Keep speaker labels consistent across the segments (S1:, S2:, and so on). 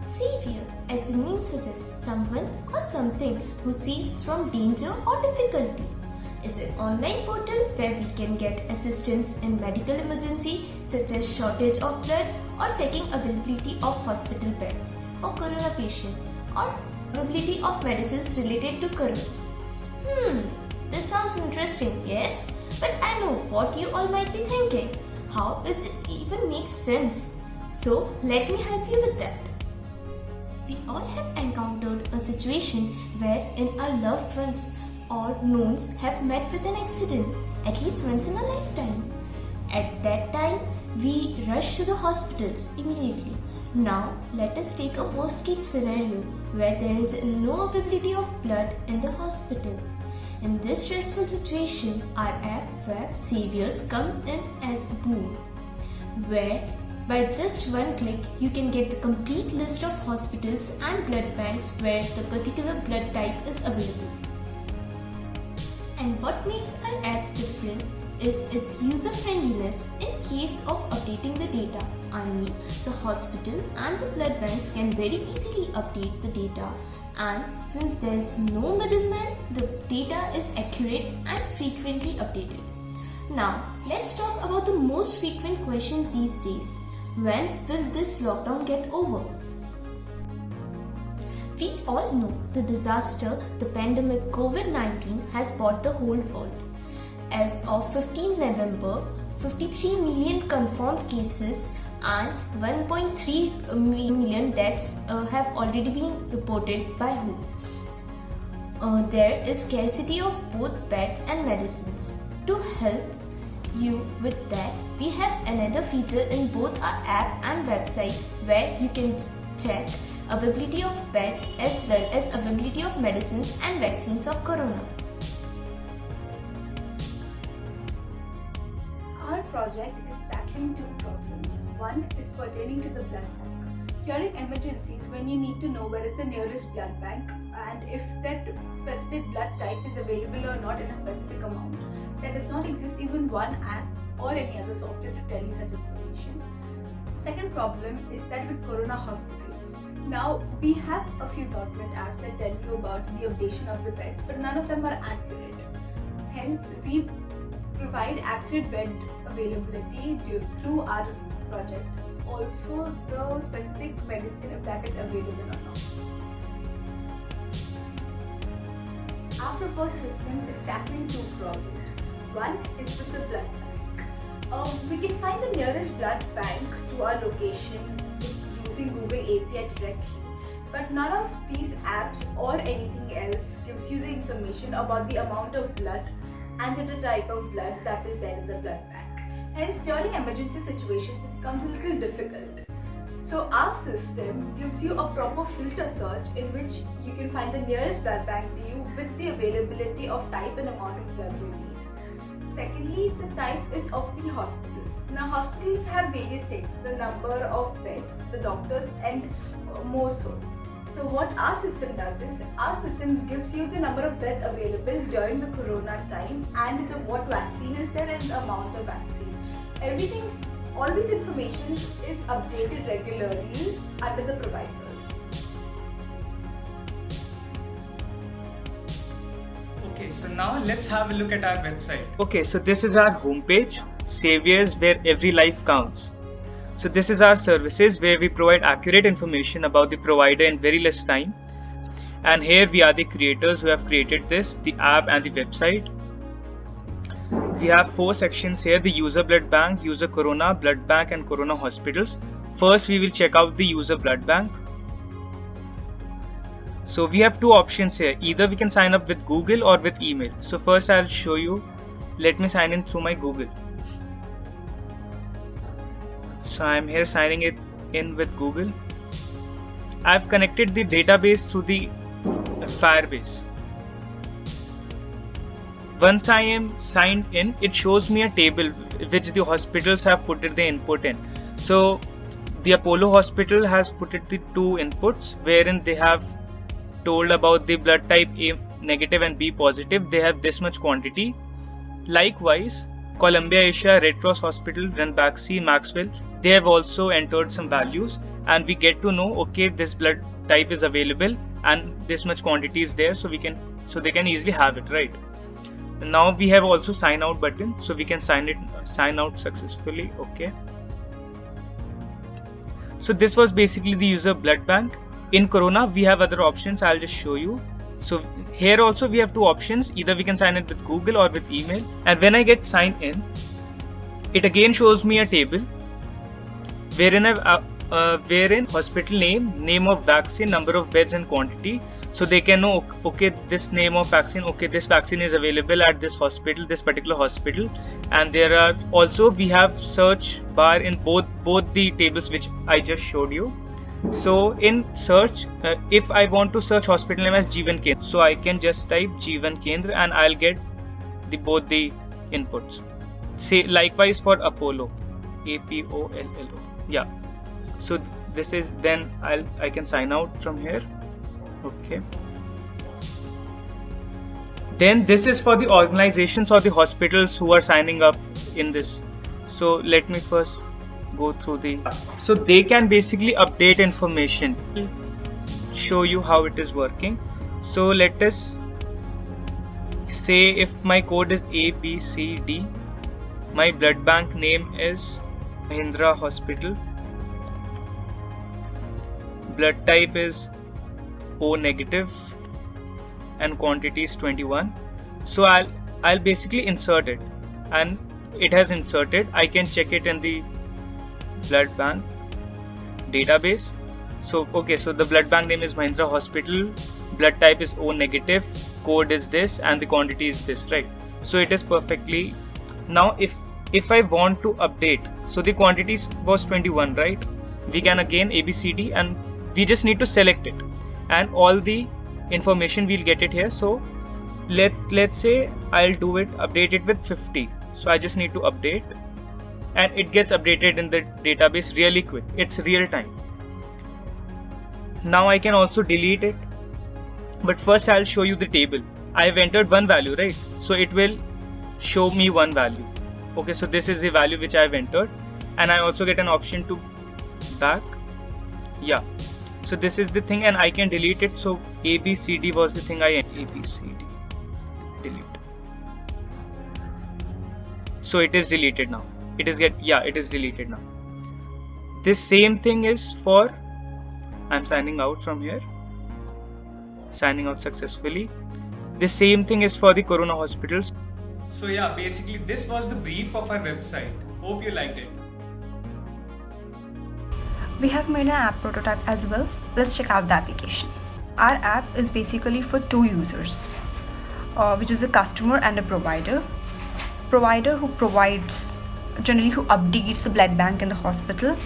S1: Savior, as the name suggests, someone or something who saves from danger or difficulty, is an online portal where we can get assistance in medical emergency such as shortage of blood or checking availability of hospital beds for corona patients or availability of medicines related to corona. This sounds interesting, yes? But I know what you all might be thinking. How does it even make sense? So let me help you with that. We all have encountered a situation wherein our loved ones or knowns have met with an accident, at least once in a lifetime. At that time, we rush to the hospitals immediately. Now, let us take a worst case scenario where there is no availability of blood in the hospital. In this stressful situation, our app Web Saviors come in as a boon, where by just one click, you can get the complete list of hospitals and blood banks where the particular blood type is available. And what makes our app different is its user-friendliness in case of updating the data. I mean, the hospital and the blood banks can very easily update the data, and since there is no middleman, the data is accurate and frequently updated. Now, let's talk about the most frequent questions these days. When will this lockdown get over? We all know the disaster, the pandemic COVID-19 has brought the whole world. As of 15 November, 53 million confirmed cases and 1.3 million deaths have already been reported by WHO. There is scarcity of both beds and medicines. To help you with that, we have another feature in both our app and website where you can check availability of beds as well as availability of medicines and vaccines of corona.
S2: Our project is tackling two problems. One is pertaining to the blood bank. During emergencies, when you need to know where is the nearest blood bank and if that specific blood type is available or not in a specific amount, there does not exist even one app or any other software to tell you such information. Second problem is that with corona hospitals, now we have a few government apps that tell you about the updation of the beds, but none of them are accurate. Hence, we provide accurate bed availability through our project. Also, the specific medicine, if that is available or not. Our proposed system is tackling two problems. One is with the blood bank. We can find the nearest blood bank to our location using Google API directly, but none of these apps or anything else gives you the information about the amount of blood and the type of blood that is there in the blood bank. Hence, during emergency situations, it becomes a little difficult. So our system gives you a proper filter search in which you can find the nearest blood bank to you with the availability of type and amount of blood you need. Secondly, the type is of the hospitals. Now, hospitals have various things, the number of beds, the doctors, and more so. So what our system does is, our system gives you the number of beds available during the corona time and what vaccine is there and the amount of vaccine. Everything, all these information is updated regularly under the providers.
S3: Okay, so now let's have a look at our website.
S4: Okay, so this is our homepage, Saviors, where every life counts. So this is our services where we provide accurate information about the provider in very less time. And here we are the creators who have created this, the app and the website. We have 4 sections here: the user blood bank, user corona, blood bank and corona hospitals. First we will check out the user blood bank. So we have 2 options here, either we can sign up with Google or with email. So first I'll show you, let me sign in through my Google. So I'm here signing it in with Google. I've connected the database through the Firebase. Once I am signed in, it shows me a table which the hospitals have put the input in. So the Apollo hospital has put it the 2 inputs wherein they have told about the blood type A negative and B positive. They have this much quantity. Likewise, Columbia Asia, Red Cross Hospital, Ranbaxy, Maxwell, they have also entered some values, and we get to know, okay, this blood type is available and this much quantity is there, so they can easily have it, right? Now we have also sign out button, so we can sign out successfully. Okay, so this was basically the user blood bank. In Corona we have other options, I'll just show you. So here also we have two options, either we can sign in with Google or with email, and when I get signed in, it again shows me a table wherein hospital name of vaccine, number of beds and quantity, so they can know, okay, this name of vaccine, okay, this vaccine is available at this hospital, this particular hospital. And there are also, we have search bar in both the tables which I just showed you. So in search, if I want to search hospital name as Jeevan Kendra, so I can just type Jeevan Kendra and I'll get both the inputs. Say likewise for Apollo, APOLLO. Yeah. So this is, then I can sign out from here. Okay. Then this is for the organizations or the hospitals who are signing up in this. So let me first go through so they can basically update information. Show you how it is working. So let us say if my code is ABCD, my blood bank name is Mahindra Hospital, blood type is O negative and quantity is 21. So I'll basically insert it, and it has inserted. I can check it in the blood bank database. So okay, so the blood bank name is Mahindra Hospital, blood type is O negative, code is this, and the quantity is this, right? So it is perfectly. Now if I want to update, so the quantity was 21, right? We can again ABCD and we just need to select it, and all the information we'll get it here. So let's say I'll do it, update it with 50. So I just need to update, and it gets updated in the database really quick. It's real time. Now I can also delete it, but first I'll show you the table. I've entered one value, right? So it will show me one value. Okay, so this is the value which I've entered, and I also get an option to back. Yeah, so this is the thing, and I can delete it. So ABCD was the thing ABCD delete. So it is deleted now. It is deleted now. This same thing is for, I'm signing out from here, signing out successfully. The same thing is for the Corona hospitals.
S3: So yeah, basically this was the brief of our website. Hope you liked it.
S2: We have made an app prototype as well. Let's check out the application. Our app is basically for two users, which is a customer and a provider. Provider who provides, generally who updates the blood bank in the hospital,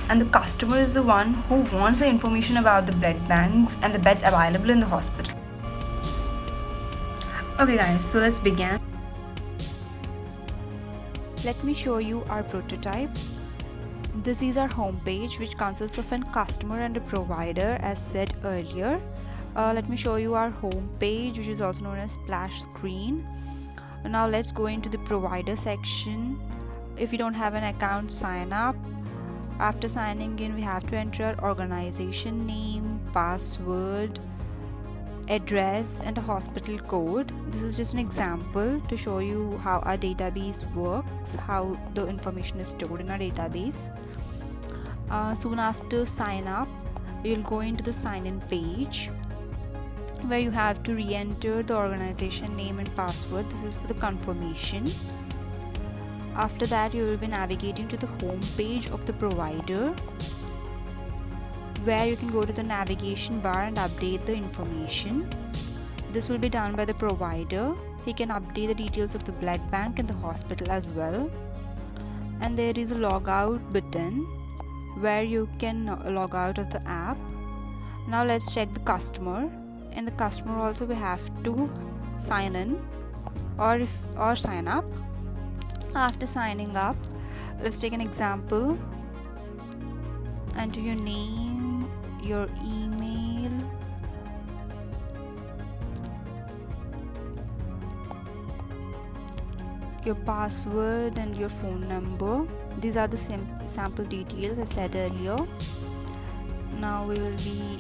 S2: and the customer is the one who wants the information about the blood banks and the beds available in the hospital. Okay guys, so let's begin.
S5: Let me show you our prototype. This is our homepage, which consists of a customer and a provider, as said earlier. Let me show you our homepage, which is also known as splash screen. Now let's go into the provider section. If you don't have an account, sign up. After signing in, we have to enter our organization name, password, address, and a hospital code. This is just an example to show you how our database works, how the information is stored in our database. Soon after sign up, you'll go into the sign in page where you have to re-enter the organization name and password. This is for the confirmation. After that, you will be navigating to the home page of the provider, where you can go to the navigation bar and update the information. This will be done by the provider. He can update the details of the blood bank and the hospital as well. And there is a logout button where you can log out of the app. Now let's check the customer. In the customer also we have to sign in or sign up. After signing up, let's take an example. Enter your name, your email, your password and your phone number. These are the sample details I said earlier. Now we will be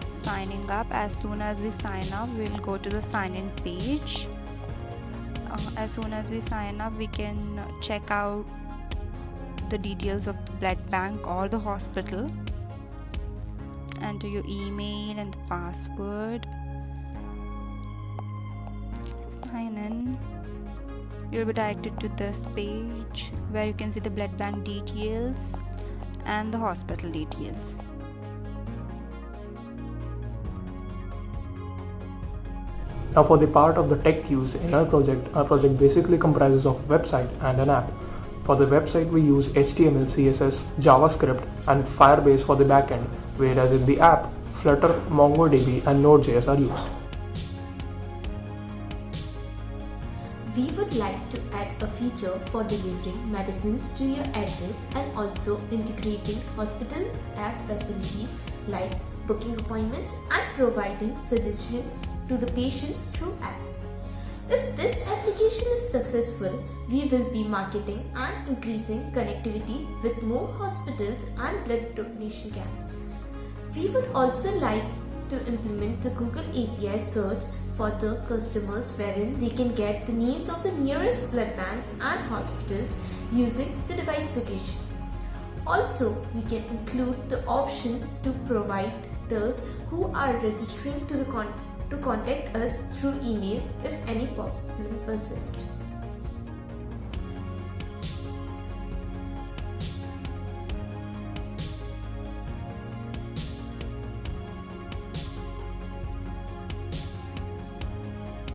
S5: signing up. As soon as we sign up, we will go to the sign in page. As soon as we sign up, we can check out the details of the blood bank or the hospital. Enter your email and the password. Sign in. You'll be directed to this page where you can see the blood bank details and the hospital details.
S6: Now for the part of the tech used in our project basically comprises of website and an app. For the website we use HTML, CSS, JavaScript and Firebase for the backend, whereas in the app, Flutter, MongoDB and Node.js are used.
S1: We would like to add a feature for delivering medicines to your address and also integrating hospital app facilities like booking appointments and providing suggestions to the patients through app. If this application is successful, we will be marketing and increasing connectivity with more hospitals and blood donation camps. We would also like to implement the Google API search for the customers wherein they can get the names of the nearest blood banks and hospitals using the device location. Also, we can include the option to provide those who are registering to contact us through email if any problem persists.